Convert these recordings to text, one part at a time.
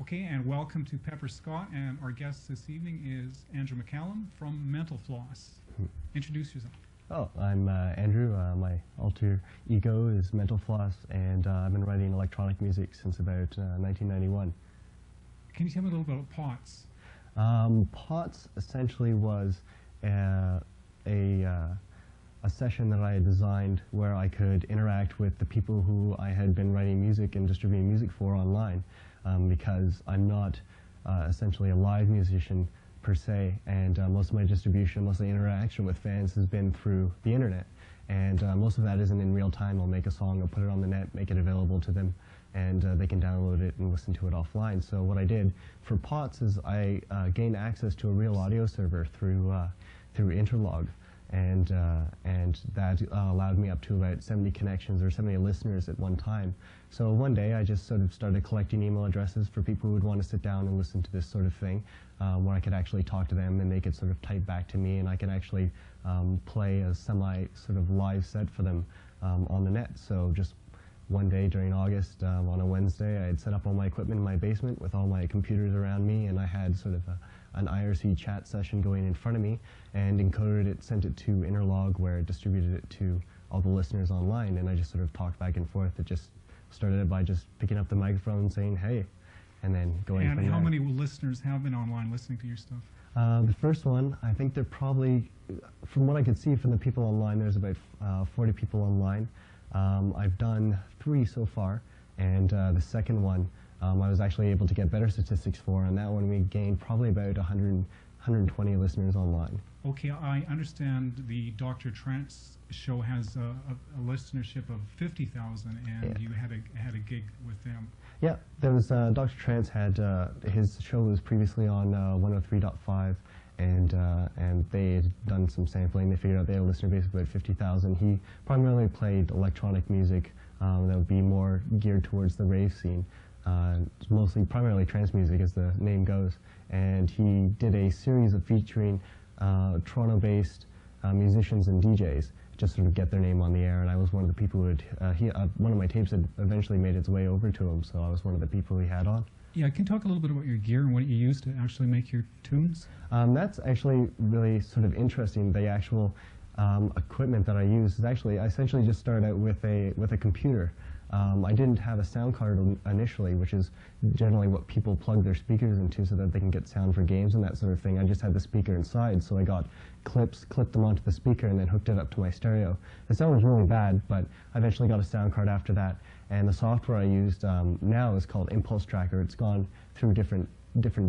Okay, and welcome to Pepper Scott, and our guest this evening is Andrew Mccallum from Floss. Introduce yourself. Oh, I'm Andrew. My alter ego is Floss, and I've been writing electronic music since about 1991. Can you tell me a little bit about POTS? POTS essentially was a session that I had designed where I could interact with the people who I had been writing music and distributing music for online, because I'm not essentially a live musician per se, and most of my distribution, most of the interaction with fans has been through the internet, and most of that isn't in real time. I'll make a song, I'll put it on the net, make it available to them, and they can download it and listen to it offline. So what I did for POTS is I gained access to a real audio server through Interlog, and that allowed me up to about 70 connections or 70 listeners at one time. So one day I just sort of started collecting email addresses for people who would want to sit down and listen to this sort of thing, where I could actually talk to them and they could sort of type back to me, and I could actually play a semi sort of live set for them on the net. So just one day during August, on a Wednesday, I had set up all my equipment in my basement with all my computers around me, and I had sort of an IRC chat session going in front of me, and encoded it, sent it to Interlog, where it distributed it to all the listeners online, and I just sort of talked back and forth. It just started by just picking up the microphone and saying, hey, and then going from there. And how many listeners have been online listening to your stuff? The first one, I think they're probably, from what I could see from the people online, there's about 40 people online. I've done 3 so far, and the second one I was actually able to get better statistics for. On that one we gained probably about 120 listeners online. Okay, I understand the Dr. Trent's show has a listenership of 50,000, and you had a gig with them. Yeah, there was Dr. Trent's had his show was previously on 103.5, and they had done some sampling. They figured out they had a listener base of about 50,000. He primarily played electronic music that would be more geared towards the rave scene. Mostly, primarily trance music, as the name goes, and he did a series of featuring Toronto-based musicians and DJs, just sort of get their name on the air, and I was one of the people who had, one of my tapes had eventually made its way over to him, so I was one of the people he had on. Yeah, can you talk a little bit about your gear and what you use to actually make your tunes? That's actually really sort of interesting. The actual equipment that I use is actually, I essentially just started out with a computer. I didn't have a sound card initially, which is generally what people plug their speakers into so that they can get sound for games and that sort of thing. I just had the speaker inside, so I got clips, clipped them onto the speaker, and then hooked it up to my stereo. The sound was really bad, but I eventually got a sound card after that, and the software I used now is called Impulse Tracker. It's gone through different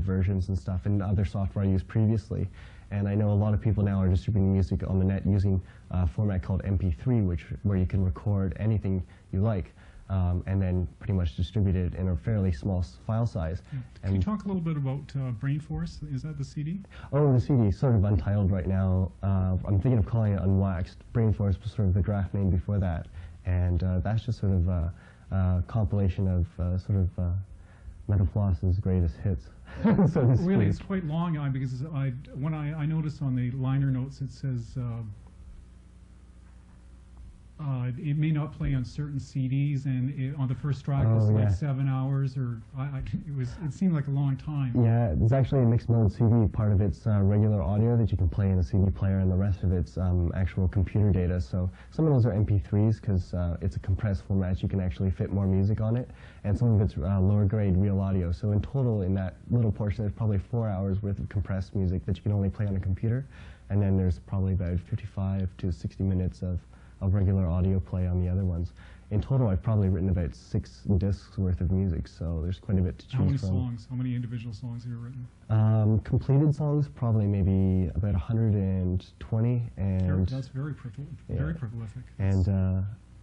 versions and stuff, and other software I used previously. And I know a lot of people now are distributing music on the net using a format called MP3, where you can record anything you like. And then pretty much distribute it in a fairly small file size. Yeah. Can you talk a little bit about Brainforce? Is that the CD? Oh, the CD is sort of untitled right now. I'm thinking of calling it Unwaxed. Brainforce was sort of the draft name before that, and that's just sort of a compilation of Floss's greatest hits. So to speak. Really, it's quite long, because when I noticed on the liner notes it says it may not play on certain CDs, and on the first track it's like 7 hours, or it seemed like a long time. Yeah, it's actually a mixed mode CD. Part of it's regular audio that you can play in a CD player, and the rest of it's actual computer data. So some of those are MP3s because it's a compressed format. You can actually fit more music on it, and some of it's lower grade real audio. So in total, in that little portion, there's probably 4 hours worth of compressed music that you can only play on a computer, and then there's probably about 55 to 60 minutes of regular audio play on the other ones. In total, I've probably written about 6 discs worth of music, so there's quite a bit to choose from. How many songs? How many individual songs have you written? Completed songs, probably maybe about 120, and that's very prolific.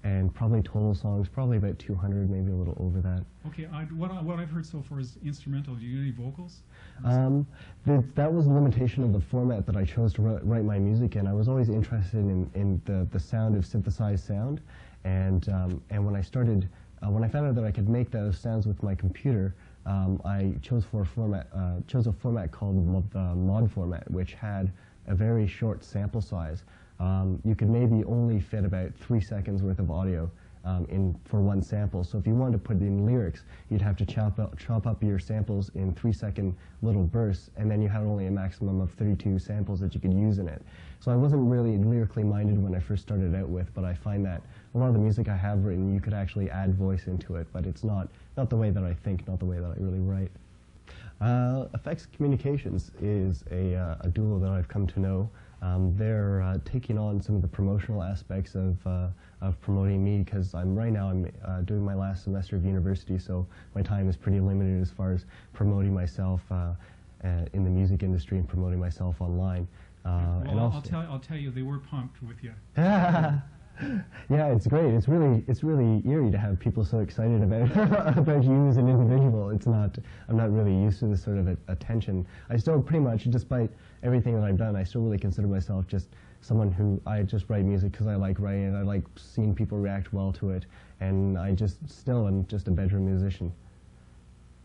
And probably total songs, probably about 200, maybe a little over that. Okay, what I've heard so far is instrumental. Do you do any vocals? That was a limitation of the format that I chose to write my music in. I was always interested in the sound of synthesized sound, and when I started, when I found out that I could make those sounds with my computer, I chose a format called the mod format, which had a very short sample size. You could maybe only fit about 3 seconds worth of audio for one sample. So if you wanted to put in lyrics, you'd have to chop up your samples in 3-second little bursts, and then you had only a maximum of 32 samples that you could use in it. So I wasn't really lyrically minded when I first started out with, but I find that a lot of the music I have written, you could actually add voice into it, but it's not the way that I think, not the way that I really write. Effects Communications is a duo that I've come to know. They're taking on some of the promotional aspects of promoting me, because right now I'm doing my last semester of university, so my time is pretty limited as far as promoting myself in the music industry and promoting myself online. Well, I'll tell you, they were pumped with you. Yeah, it's great. It's really eerie to have people so excited about about you as an individual. I'm not really used to this sort of attention. I still pretty much, despite everything that I've done, I still really consider myself just someone who, I just write music because I like writing it. I like seeing people react well to it, and I still am just a bedroom musician.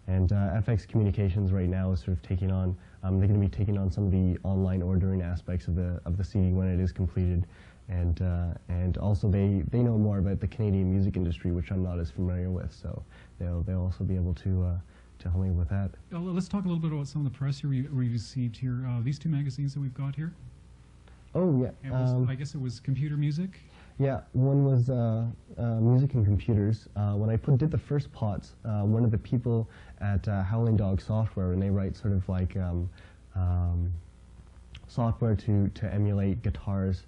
And FX Communications right now is sort of taking on, they're going to be taking on some of the online ordering aspects of the CD when it is completed. And also they know more about the Canadian music industry, which I'm not as familiar with, so they'll also be able to help me with that. Let's talk a little bit about some of the press we received here. These two magazines that we've got here. Oh yeah. I guess it was Computer Music. Yeah, one was Music and Computers. When I did the first pots, one of the people at Howling Dog Software, and they write sort of like software to emulate guitars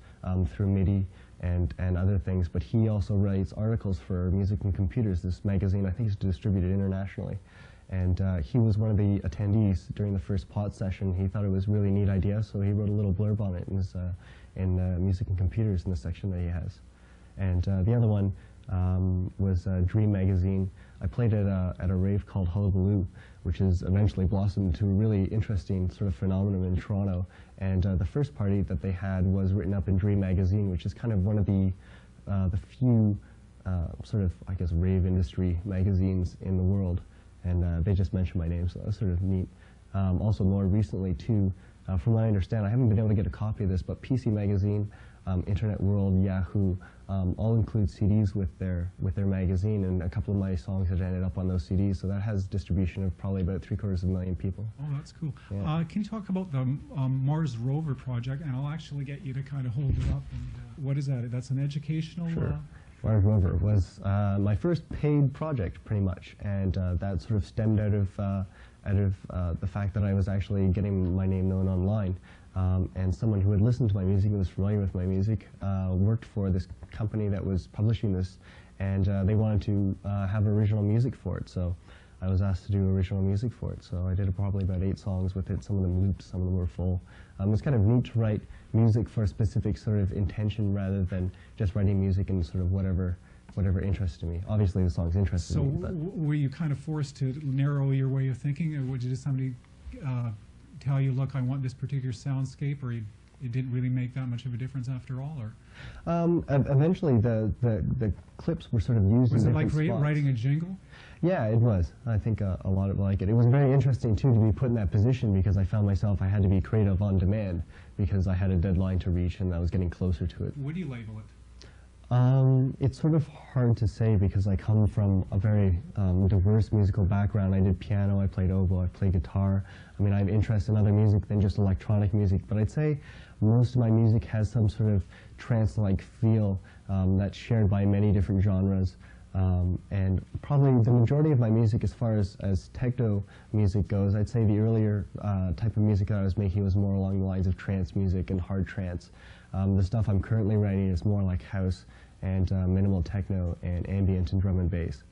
through MIDI and other things, but he also writes articles for Music and Computers, this magazine I think is distributed internationally. And he was one of the attendees during the first pot session. He thought it was a really neat idea, so he wrote a little blurb on it in Music and Computers in the section that he has. And the other one was Dream Magazine. I played at a rave called Hullabaloo, which has eventually blossomed into a really interesting sort of phenomenon in Toronto. And the first party that they had was written up in Dream Magazine, which is kind of one of the few sort of, I guess, rave industry magazines in the world. And they just mentioned my name, so that was sort of neat. Also more recently too, from what I understand, I haven't been able to get a copy of this, but PC Magazine, Internet World, Yahoo, all include CDs with their magazine, and a couple of my songs have ended up on those CDs, so that has distribution of probably about 750,000 people. Oh, that's cool. Yeah. Can you talk about the Mars Rover project, and I'll actually get you to kind of hold it up. And, what is that? That's an educational... Sure. Mars Rover was my first paid project, pretty much, and that sort of stemmed out of the fact that I was actually getting my name known online. And someone who had listened to my music and was familiar with my music worked for this company that was publishing this, and they wanted to have original music for it, so I was asked to do original music for it. So I did probably about 8 songs with it, some of them looped, some of them were full. It was kind of neat to write music for a specific sort of intention rather than just writing music and sort of whatever interested me. Obviously the songs interested me. So were you kind of forced to narrow your way of thinking, or would just somebody tell you, look, I want this particular soundscape, or it didn't really make that much of a difference after all? Or eventually the clips were sort of used in different spots. Was it like writing a jingle? Yeah, it was. I think a lot of like it. It was very interesting too to be put in that position, because I found myself I had to be creative on demand because I had a deadline to reach and I was getting closer to it. What do you label it? It's sort of hard to say because I come from a very diverse musical background. I did piano, I played oboe, I played guitar. I mean, I have interest in other music than just electronic music, but I'd say most of my music has some sort of trance-like feel that's shared by many different genres. And probably the majority of my music, as far as techno music goes, I'd say the earlier type of music that I was making was more along the lines of trance music and hard trance. The stuff I'm currently writing is more like house and minimal techno and ambient and drum and bass.